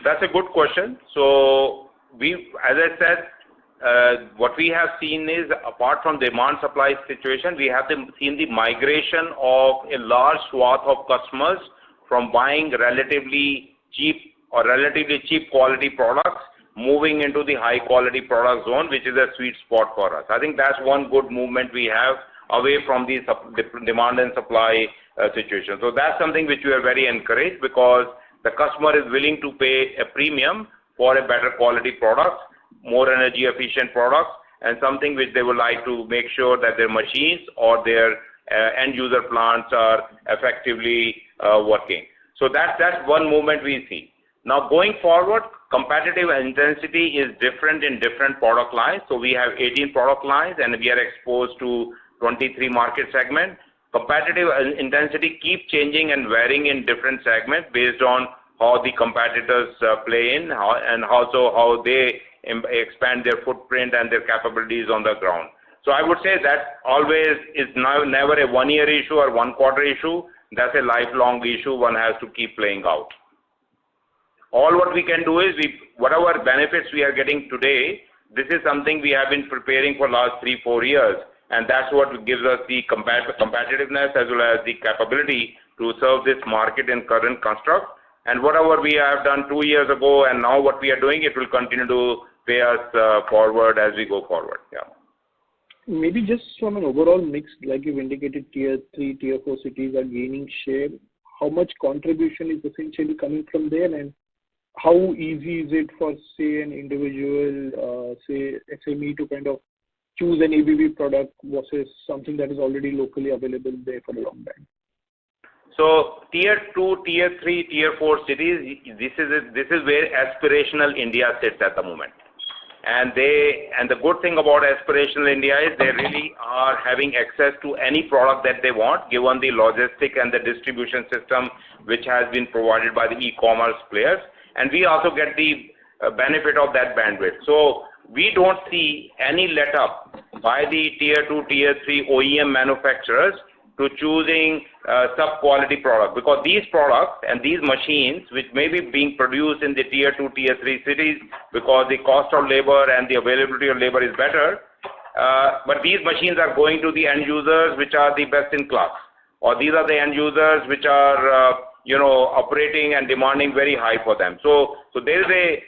That's a good question. So as I said, what we have seen is, apart from demand supply situation, we have seen the migration of a large swath of customers from buying relatively cheap quality products, moving into the high quality product zone, which is a sweet spot for us. I think that's one good movement we have away from the demand and supply situation. So that's something which we are very encouraged, because the customer is willing to pay a premium for a better quality product, more energy efficient products, and something which they would like to make sure that their machines or their end user plants are effectively working. So that's one movement we see. Now going forward, competitive intensity is different in different product lines. So we have 18 product lines and we are exposed to 23 market segments. Competitive intensity keeps changing and varying in different segments based on how the competitors play in and also how they expand their footprint and their capabilities on the ground. So I would say that always is never a one-year issue or one-quarter issue. That's a lifelong issue one has to keep playing out. All what we can do is, whatever benefits we are getting today, this is something we have been preparing for last 3-4 years, and that's what gives us the competitiveness as well as the capability to serve this market in current construct. And whatever we have done 2 years ago and now what we are doing, it will continue to pay us forward as we go forward. Yeah. Maybe just from an overall mix, like you've indicated, tier 3, tier 4 cities are gaining share. How much contribution is essentially coming from there, and how easy is it for, say, an individual, say, SME to kind of choose an ABB product versus something that is already locally available there for a long time? So tier 2, tier 3, tier 4 cities, this is where aspirational India sits at the moment. And the good thing about aspirational India is they really are having access to any product that they want, given the logistic and the distribution system which has been provided by the e-commerce players. And we also get the benefit of that bandwidth. So we don't see any let up by the tier 2, tier 3 OEM manufacturers to choosing sub-quality product, because these products and these machines which may be being produced in the tier 2, tier 3 cities because the cost of labor and the availability of labor is better, but these machines are going to the end users which are the best in class, or these are the end users which are operating and demanding very high for them. So there's a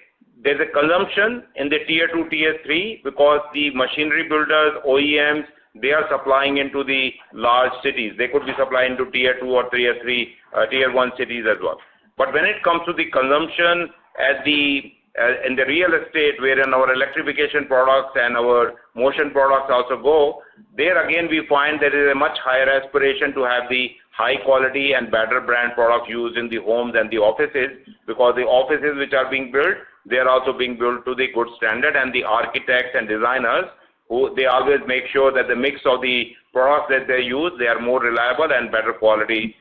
consumption in the tier 2, tier 3 because the machinery builders, OEMs, they are supplying into the large cities. They could be supplying to tier 2 or tier 3, tier 1 cities as well. But when it comes to the consumption in the real estate, wherein our electrification products and our motion products also go, there again we find there is a much higher aspiration to have the high quality and better brand product used in the homes and the offices, because the offices which are being built, they are also being built to the good standard, and the architects and designers, they always make sure that the mix of the products that they use, they are more reliable and better quality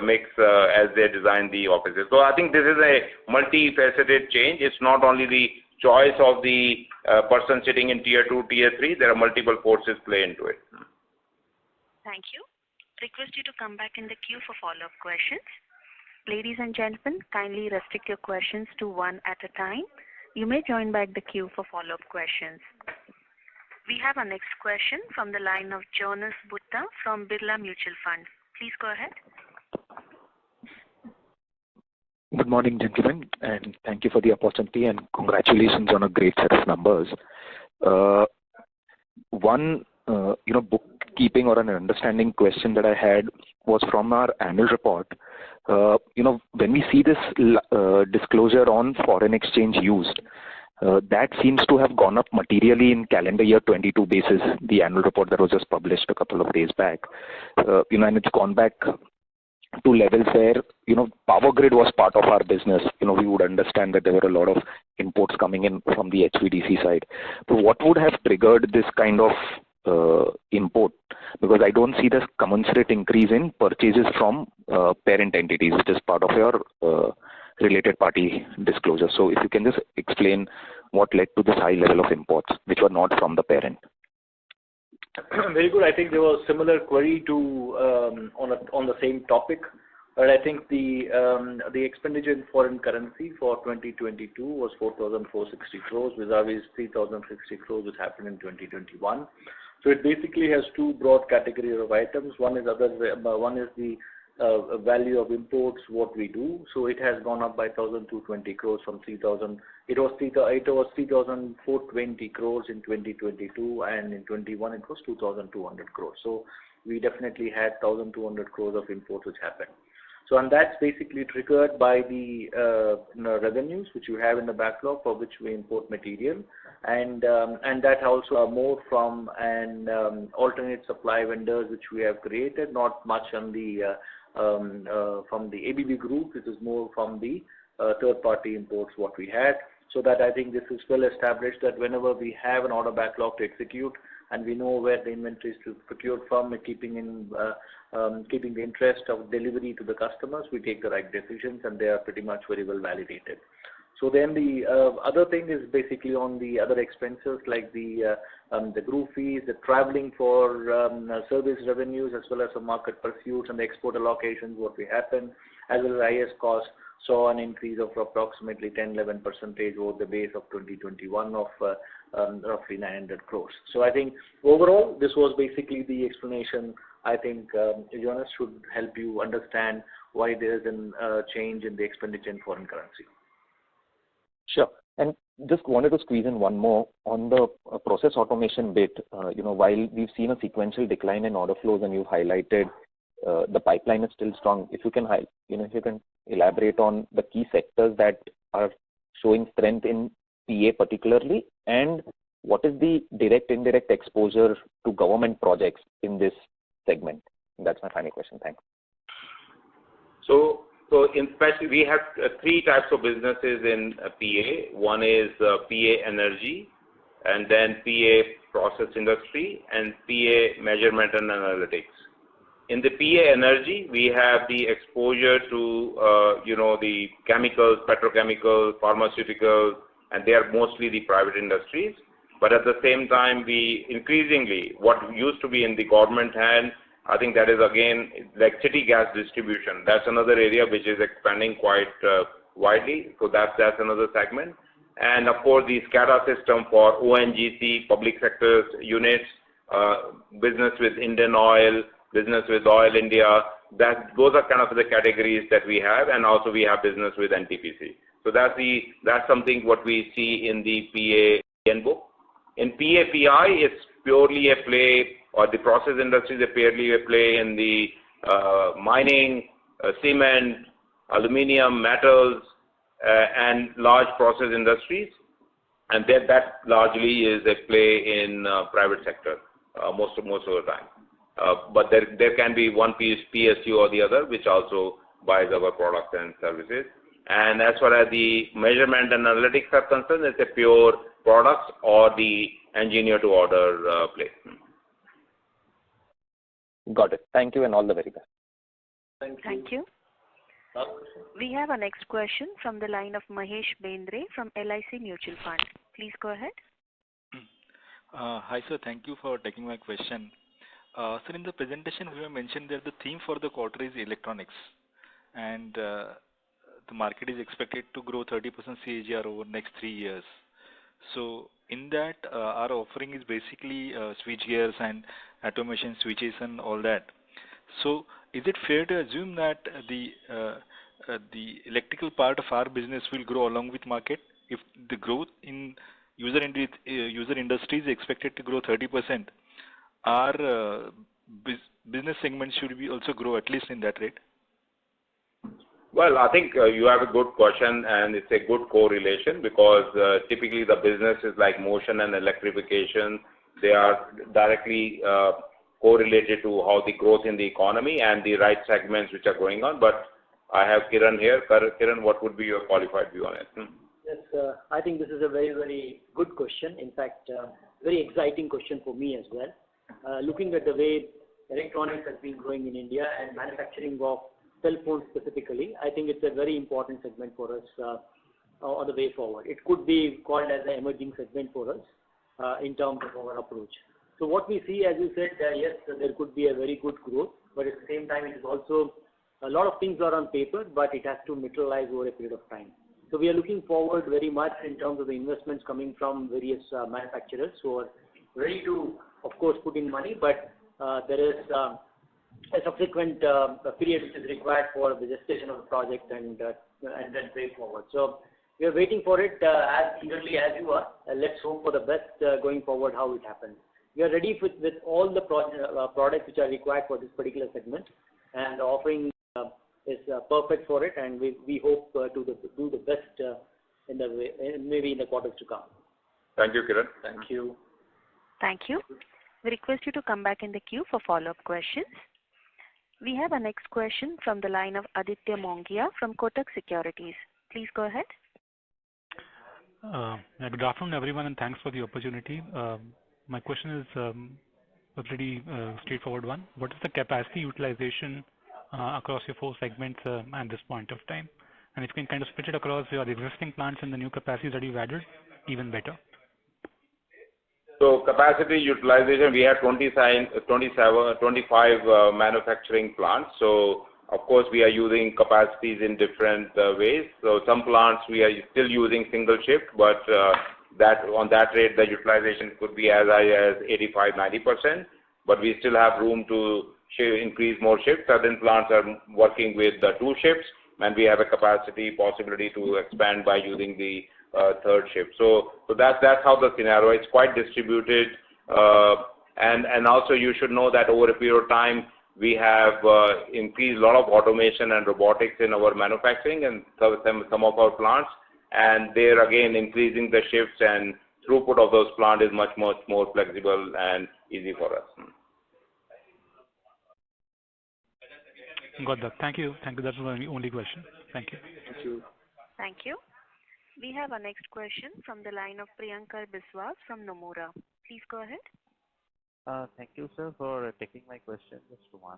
mix as they design the offices. So I think this is a multifaceted change. It's not only the choice of the person sitting in tier 2, tier 3. There are multiple forces play into it. Thank you. Request you to come back in the queue for follow-up questions. Ladies and gentlemen, kindly restrict your questions to one at a time. You may join back the queue for follow-up questions. We have our next question from the line of Jonas Bhutta from Birla Mutual Fund. Please go ahead. Good morning, gentlemen, and thank you for the opportunity and congratulations on a great set of numbers. One, bookkeeping or an understanding question that I had was from our annual report. When we see this disclosure on foreign exchange used, that seems to have gone up materially in calendar year 22 basis, the annual report that was just published a couple of days back. And it's gone back to levels where, power grid was part of our business. We would understand that there were a lot of imports coming in from the HVDC side. So what would have triggered this kind of import? Because I don't see this commensurate increase in purchases from parent entities, which is part of your related party disclosure. So if you can just explain what led to this high level of imports, which were not from the parent. Very good. I think there was similar query to on the same topic, but I think the expenditure in foreign currency for 2022 was 4,460 crores, vis-a-vis 3,060 crores which happened in 2021. So it basically has two broad categories of items. One is the value of imports, what we do. So it has gone up by 1,220 crores from 3,000. It was 3,420 crores in 2022, and in 21 it was 2,200 crores. So we definitely had 1,200 crores of imports which happened. So, and that's basically triggered by the revenues which you have in the backlog for which we import material, and that also are more from an alternate supply vendors which we have created, not much on the from the ABB group. It is more from the third-party imports what we had. So that I think this is well established that whenever we have an order backlog to execute and we know where the inventory is to procure from, keeping the interest of delivery to the customers, we take the right decisions, and they are pretty much very well validated. So then the other thing is basically on the other expenses like the group fees, the traveling for service revenues, as well as the market pursuits and the export allocations what we happen, as well as IS costs, saw an increase of approximately 10-11% over the base of 2021 of roughly 900 crores. So I think overall this was basically the explanation. I think Jonas should help you understand why there is a change in the expenditure in foreign currency. Sure. And just wanted to squeeze in one more on the process automation bit. While we've seen a sequential decline in order flows and you've highlighted the pipeline is still strong, if you can elaborate on the key sectors that are showing strength in PA particularly, and what is the direct indirect exposure to government projects in this segment? That's my final question. Thanks. So in fact, we have three types of businesses in PA. One is PA Energy, and then PA Process Industry, and PA Measurement and Analytics. In the PA Energy, we have the exposure to the chemicals, petrochemicals, pharmaceuticals, and they are mostly the private industries. But at the same time, we increasingly, what used to be in the government hand, I think that is again like city gas distribution. That's another area which is expanding quite widely. So that's another segment. And of course, the SCADA system for ONGC, public sector units, business with Indian Oil, business with Oil India. Those are kind of the categories that we have, and also we have business with NTPC. So that's something what we see in the PA book. In PAPI, it's purely a play, or the process industry is purely a play in the mining, cement, aluminium, metals, and large process industries, and that largely is a play in private sector most of the time. But there can be one piece PSU or the other which also buys our products and services. And as far as the measurement and analytics are concerned, it's a pure products or the engineer to order play. Got it. Thank you and all the very best. Thank you. We have our next question from the line of Mahesh Bendre from LIC Mutual Fund. Please go ahead. Hi sir, thank you for taking my question. Sir, in the presentation we have mentioned that the theme for the quarter is electronics, and the market is expected to grow 30% CAGR over the next 3 years. So in that, our offering is basically switch gears and automation switches and all that. So is it fair to assume that the electrical part of our business will grow along with market? If the growth in user industry is expected to grow 30%, our business segment should be also grow at least in that rate? Well, I think you have a good question, and it's a good correlation because typically the businesses like motion and electrification, they are directly correlated to how the growth in the economy and the right segments which are going on. But I have Kiran here. Kiran, what would be your qualified view on it? Yes, I think this is a very, very good question. In fact, very exciting question for me as well. Looking at the way electronics has been growing in India and manufacturing of cell phones specifically, I think it's a very important segment for us on the way forward. It could be called as an emerging segment for us in terms of our approach. So what we see, as you said, yes, there could be a very good growth, but at the same time, it is also a lot of things are on paper, but it has to materialize over a period of time. So we are looking forward very much in terms of the investments coming from various manufacturers who are ready to, of course, put in money, but there is a subsequent period which is required for the gestation of the project and then way forward. So we are waiting for it as eagerly as you are. Let's hope for the best going forward how it happens. We are ready with all the products which are required for this particular segment and offering is perfect for it, and we hope to do the best maybe in the quarters to come. Thank you, Kiran. Thank you. Thank you. We request you to come back in the queue for follow-up questions. We have our next question from the line of Aditya Mongia from Kotak Securities. Please go ahead. Good afternoon, everyone, and thanks for the opportunity. My question is a pretty straightforward one. What is the capacity utilization across your 4 segments at this point of time? And if you can kind of split it across your existing plants and the new capacities that you've added, even better. So capacity utilization, we have 25 manufacturing plants. So of course, we are using capacities in different ways. So some plants we are still using single shift, but on that rate, the utilization could be as high as 85-90%. But we still have room to increase more shifts. Certain plants are working with 2 shifts, and we have a capacity possibility to expand by using the 3rd shift. So that's how the scenario is quite distributed. And also you should know that over a period of time, we have increased a lot of automation and robotics in our manufacturing and some of our plants. And they're again increasing the shifts, and throughput of those plants is much more flexible and easy for us. Got that. Thank you. Thank you. That's my only question. Thank you. Thank you. Thank you. We have our next question from the line of Priyankar Biswas from Nomura. Please go ahead. Thank you, sir, for taking my question. Just one.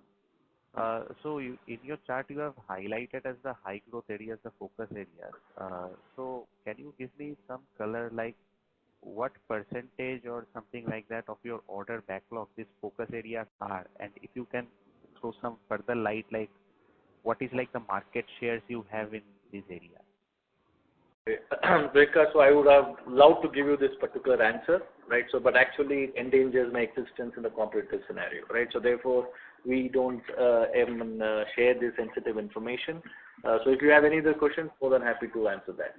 So in your chart, you have highlighted as the high growth areas, the focus areas. So can you give me some color, like what percentage or something like that of your order backlog these focus areas are? And if you can throw some further light, like what is like the market shares you have in these areas? Priyanka, so I would have loved to give you this particular answer, right? So, but actually it endangers my existence in the competitive scenario, right? So therefore, we don't even share this sensitive information. So if you have any other questions, more than happy to answer that.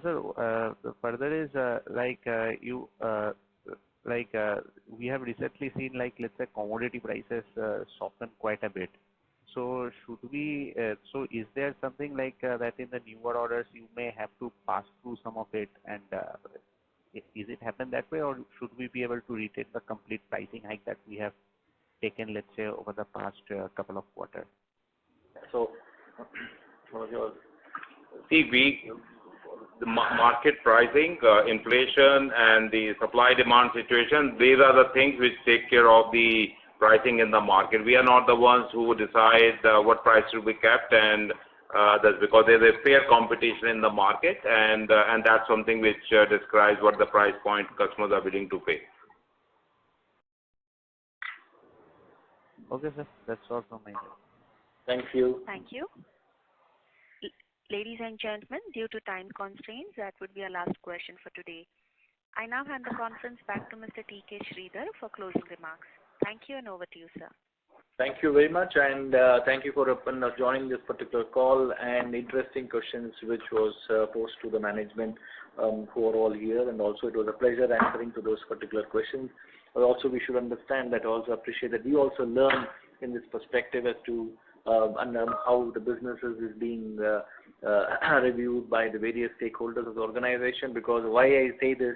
Sir, further is we have recently seen, like, let's say commodity prices soften quite a bit. So should we? So is there something like that in the newer orders you may have to pass through some of it, and is it happen that way, or should we be able to retain the complete pricing hike that we have taken, let's say, over the past couple of quarters? So, the market pricing, inflation, and the supply-demand situation, these are the things which take care of the pricing in the market. We are not the ones who decide what price should be kept, and that's because there's a fair competition in the market, and that's something which describes what the price point customers are willing to pay. Okay, sir. That's all from my end. Thank you. Thank you. Ladies and gentlemen, due to time constraints, that would be our last question for today. I now hand the conference back to Mr. T.K. Sridhar for closing remarks. Thank you, and over to you, sir. Thank you very much, and thank you for joining this particular call and interesting questions which was posed to the management who are all here, and also it was a pleasure answering to those particular questions. But also we should understand that, also appreciate that we also learn in this perspective as to how the businesses is being reviewed by the various stakeholders of the organization. Because why I say this,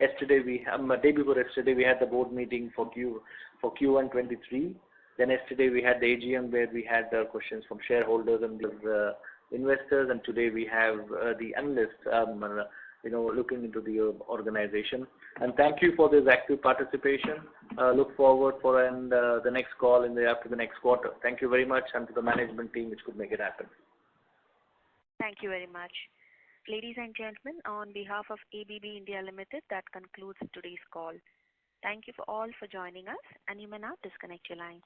yesterday day before yesterday we had the board meeting for Q1 23. Then yesterday we had the AGM where we had questions from shareholders and the investors, and today we have the analysts looking into the organization. And thank you for this active participation. Look forward for the next call after the next quarter. Thank you very much, and to the management team which could make it happen. Thank you very much. Ladies and gentlemen, on behalf of ABB India Limited, that concludes today's call. Thank you all for joining us, and you may now disconnect your lines.